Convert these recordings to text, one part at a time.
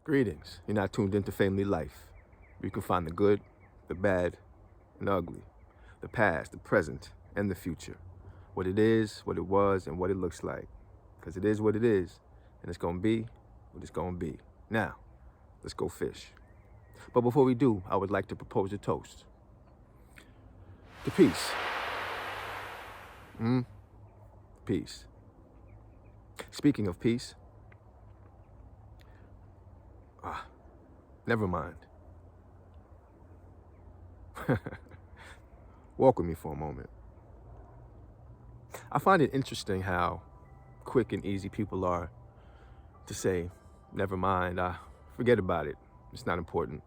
Greetings. You're not tuned into Family Life. You can find the good, the bad, and the ugly, the past, the present, and the future. What it is, what it was, and what it looks like. Because it is what it is, and it's going to be what it's going to be. Now, let's go fish. But before we do, I would like to propose a toast. To peace. Peace. Speaking of peace, never mind. Walk with me for a moment. I find it interesting how quick and easy people are to say, never mind, forget about it. It's not important.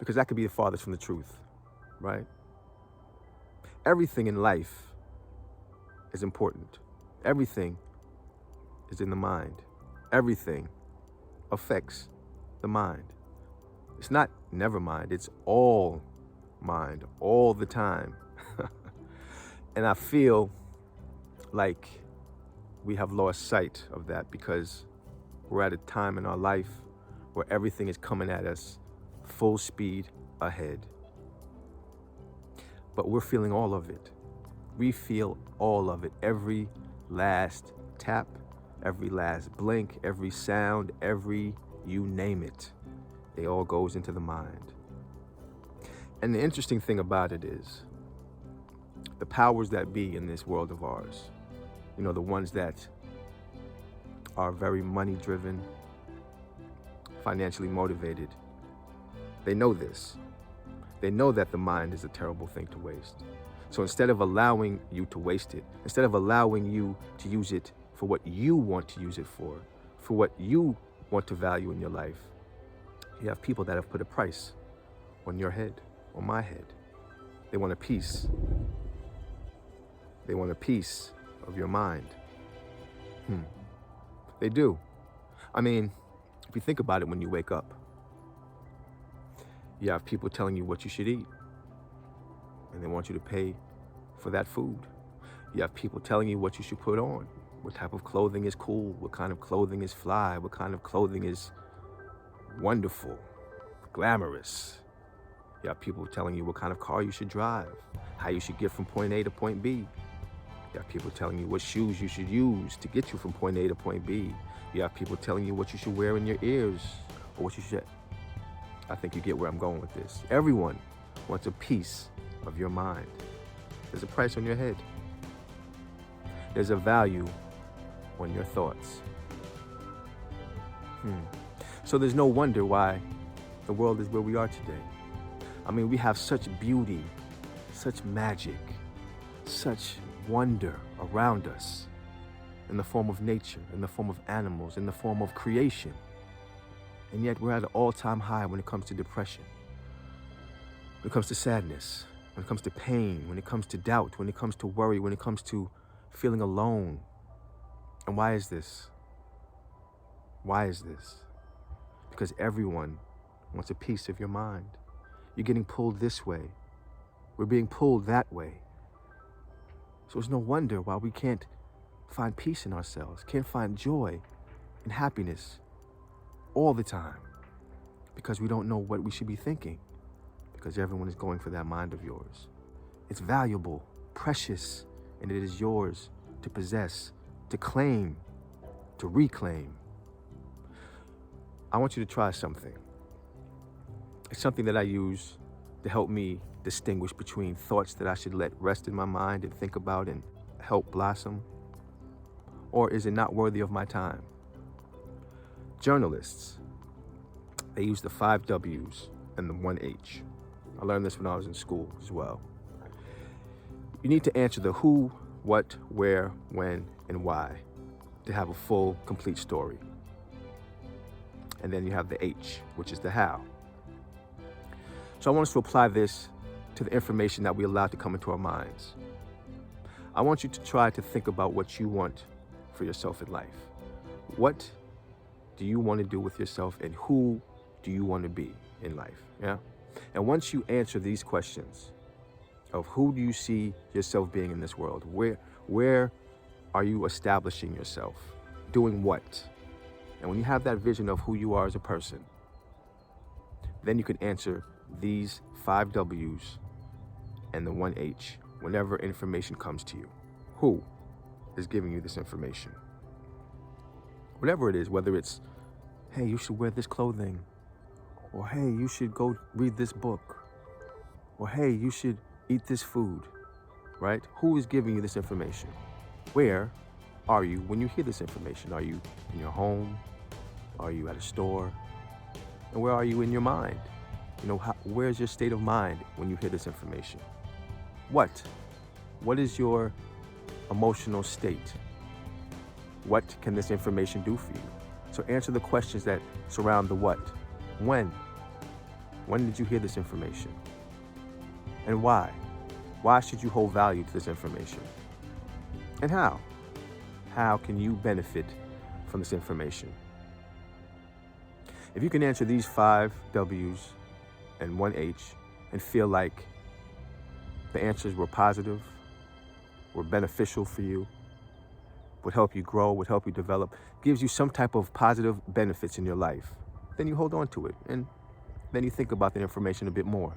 Because that could be the farthest from the truth, right? Everything in life is important. Everything is in the mind. Everything affects the mind. It's not never mind, it's all mind, all the time. And I feel like we have lost sight of that because we're at a time in our life where everything is coming at us full speed ahead. But we're feeling all of it. We feel all of it. Every last tap, every last blink, every sound, you name it. It all goes into the mind. And the interesting thing about it is the powers that be in this world of ours, the ones that are very money driven, financially motivated, they know this. They know that the mind is a terrible thing to waste. So instead of allowing you to waste it, instead of allowing you to use it for what you want to use it for what you want to value in your life, you have people that have put a price on your head, on my head. They want a piece. They want a piece of your mind. They do. I mean, if you think about it, when you wake up, you have people telling you what you should eat, and they want you to pay for that food. You have people telling you what you should put on, what type of clothing is cool, what kind of clothing is fly, what kind of clothing is wonderful, glamorous. You have people telling you what kind of car you should drive, how you should get from point A to point B. You have people telling you what shoes you should use to get you from point A to point B. You have people telling you what you should wear in your ears, or what you should... I think you get where I'm going with this. Everyone wants a piece of your mind. There's a price on your head. There's a value on your thoughts. So there's no wonder why the world is where we are today. I mean, we have such beauty, such magic, such wonder around us in the form of nature, in the form of animals, in the form of creation. And yet we're at an all-time high when it comes to depression, when it comes to sadness, when it comes to pain, when it comes to doubt, when it comes to worry, when it comes to feeling alone. And why is this? Why is this? Because everyone wants a piece of your mind. You're getting pulled this way. We're being pulled that way. So it's no wonder why we can't find peace in ourselves, can't find joy and happiness all the time, because we don't know what we should be thinking, because everyone is going for that mind of yours. It's valuable, precious, and it is yours to possess, to claim, to reclaim. I want you to try something. It's something that I use to help me distinguish between thoughts that I should let rest in my mind and think about and help blossom, or is it not worthy of my time? Journalists, they use the 5 W's and the 1 H. I learned this when I was in school as well. You need to answer the who, what, where, when, and why to have a full, complete story. And then you have the H, which is the how. So I want us to apply this to the information that we allow to come into our minds. I want you to try to think about what you want for yourself in life. What do you want to do with yourself, and who do you want to be in life? Yeah. And once you answer these questions of who do you see yourself being in this world, where are you establishing yourself, doing what, And when you have that vision of who you are as a person, then you can answer these 5 W's and the 1 H whenever information comes to you. Who is giving you this information? Whatever it is, whether it's, hey, you should wear this clothing, or hey, you should go read this book, or hey, you should eat this food, right? Who is giving you this information? Where are you when you hear this information? Are you in your home? Are you at a store? And where are you in your mind? Where's your state of mind when you hear this information? What is your emotional state? What can this information do for you? So answer the questions that surround the what. When did you hear this information? And why? Why should you hold value to this information? And how? How can you benefit from this information? If you can answer these 5 W's and 1 H and feel like the answers were positive, were beneficial for you, would help you grow, would help you develop, gives you some type of positive benefits in your life, then you hold on to it and then you think about the information a bit more.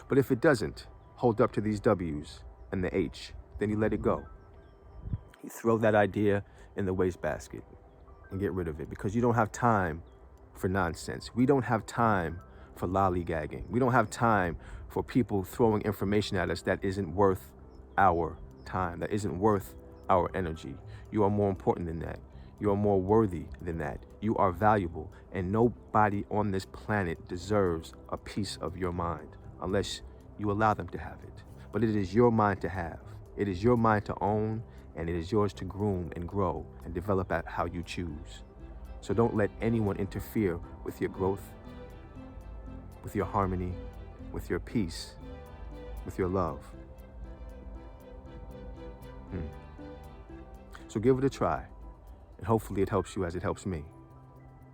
But if it doesn't hold up to these W's and the H, then you let it go. You throw that idea in the wastebasket and get rid of it, because you don't have time for nonsense. We don't have time for lollygagging. We don't have time for people throwing information at us that isn't worth our time, that isn't worth our energy. You are more important than that. You are more worthy than that. You are valuable, and nobody on this planet deserves a piece of your mind unless you allow them to have it. But it is your mind to have. It is your mind to own, and it is yours to groom and grow and develop at how you choose. So don't let anyone interfere with your growth, with your harmony, with your peace, with your love. So give it a try, and hopefully it helps you as it helps me.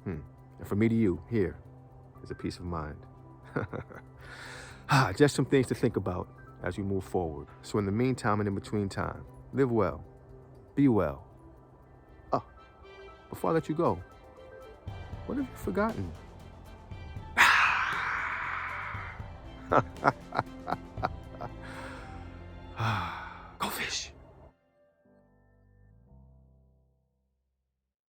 And from me to you, here is a peace of mind. Just some things to think about as you move forward. So in the meantime and in between time, live well, be well. Before I let you go, what have you forgotten?